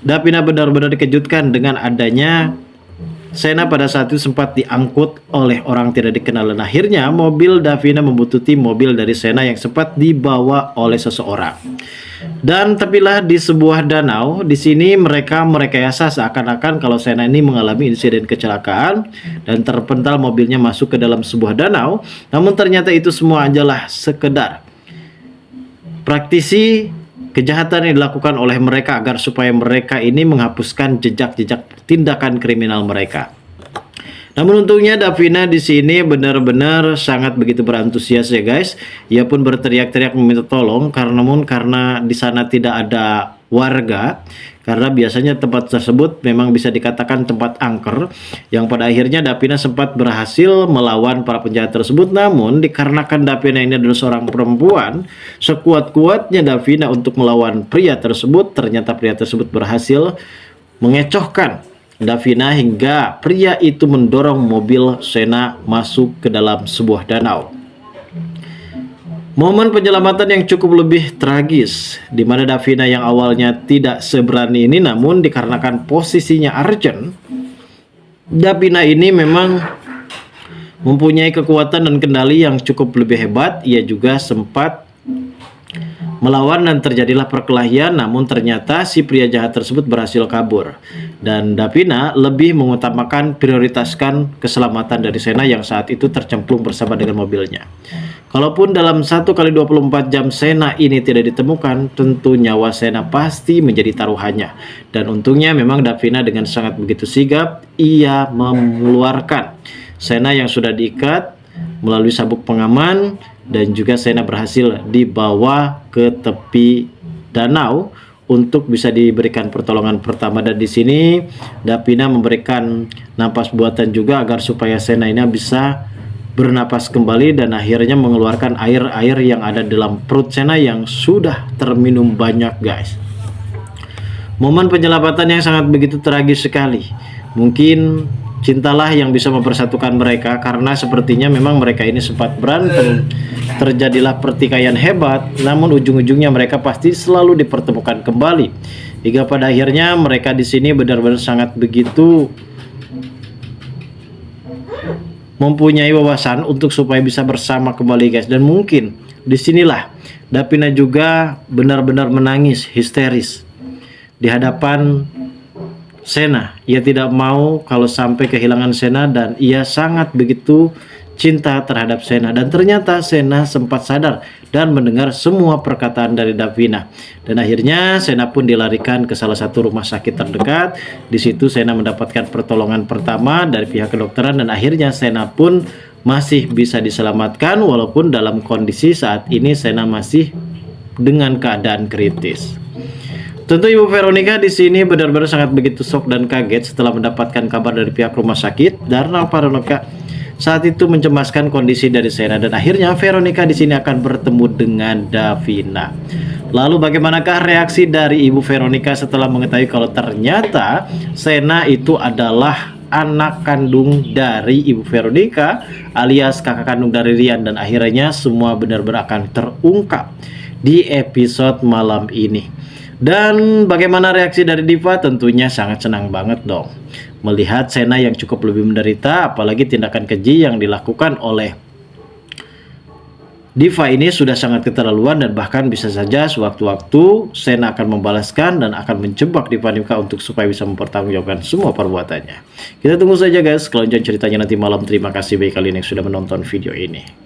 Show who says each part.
Speaker 1: Davina benar-benar dikejutkan dengan adanya Sena pada saat itu sempat diangkut oleh orang tidak dikenal, dan akhirnya mobil Davina membututi mobil dari Sena yang sempat dibawa oleh seseorang. Dan tepilah di sebuah danau. Di sini mereka merekayasa seakan-akan kalau Sena ini mengalami insiden kecelakaan dan terpental mobilnya masuk ke dalam sebuah danau. Namun ternyata itu semua adalah sekedar praktisi kejahatan yang dilakukan oleh mereka agar supaya mereka ini menghapuskan jejak-jejak tindakan kriminal mereka. Namun untungnya Davina di sini benar-benar sangat begitu berantusias ya guys. Ia pun berteriak-teriak meminta tolong karena di sana tidak ada warga. Karena biasanya tempat tersebut memang bisa dikatakan tempat angker, yang pada akhirnya Davina sempat berhasil melawan para penjahat tersebut. Namun dikarenakan Davina ini adalah seorang perempuan, sekuat-kuatnya Davina untuk melawan pria tersebut, ternyata pria tersebut berhasil mengecohkan Davina hingga pria itu mendorong mobil Sena masuk ke dalam sebuah danau. Momen penyelamatan yang cukup lebih tragis, di mana Davina yang awalnya tidak seberani ini, namun dikarenakan posisinya urgent, Davina ini memang mempunyai kekuatan dan kendali yang cukup lebih hebat. Ia juga sempat melawan dan terjadilah perkelahian, namun ternyata si pria jahat tersebut berhasil kabur. Dan Davina lebih mengutamakan prioritaskan keselamatan dari Sena yang saat itu tercemplung bersama dengan mobilnya. Kalaupun dalam 1x24 jam Sena ini tidak ditemukan, tentu nyawa Sena pasti menjadi taruhannya. Dan untungnya memang Davina dengan sangat begitu sigap, ia mengeluarkan Sena yang sudah diikat melalui sabuk pengaman, dan juga Sena berhasil dibawa ke tepi danau untuk bisa diberikan pertolongan pertama. Dan di sini Davina memberikan napas buatan juga agar supaya Sena ini bisa bernapas kembali dan akhirnya mengeluarkan air-air yang ada dalam perut Sena yang sudah terminum banyak guys. Momen penyelamatan yang sangat begitu tragis sekali. Mungkin cintalah yang bisa mempersatukan mereka, karena sepertinya memang mereka ini sempat berantem, terjadilah pertikaian hebat, namun ujung-ujungnya mereka pasti selalu dipertemukan kembali. Hingga pada akhirnya mereka di sini benar-benar sangat begitu mempunyai wawasan untuk supaya bisa bersama kembali guys. Dan mungkin disinilah Davina juga benar-benar menangis histeris di hadapan Sena. Ia tidak mau kalau sampai kehilangan Sena dan ia sangat begitu cinta terhadap Sena. Dan ternyata Sena sempat sadar dan mendengar semua perkataan dari Davina. Dan akhirnya Sena pun dilarikan ke salah satu rumah sakit terdekat. Di situ Sena mendapatkan pertolongan pertama dari pihak kedokteran dan akhirnya Sena pun masih bisa diselamatkan, walaupun dalam kondisi saat ini Sena masih dengan keadaan kritis. Tentu Ibu Veronica di sini benar-benar sangat begitu shock dan kaget setelah mendapatkan kabar dari pihak rumah sakit, karena Veronica saat itu mencemaskan kondisi dari Sena. Dan akhirnya Veronica di sini akan bertemu dengan Davina. Lalu bagaimanakah reaksi dari Ibu Veronica setelah mengetahui kalau ternyata Sena itu adalah anak kandung dari Ibu Veronica alias kakak kandung dari Rian. Dan akhirnya semua benar-benar akan terungkap di episode malam ini. Dan bagaimana reaksi dari Diva? Tentunya sangat senang banget dong melihat Sena yang cukup lebih menderita, apalagi tindakan keji yang dilakukan oleh Diva ini sudah sangat keterlaluan, dan bahkan bisa saja sewaktu-waktu Sena akan membalaskan dan akan menjebak Diva untuk supaya bisa mempertanggungjawabkan semua perbuatannya. Kita tunggu saja guys kelanjutan ceritanya nanti malam. Terima kasih bagi kalian yang sudah menonton video ini.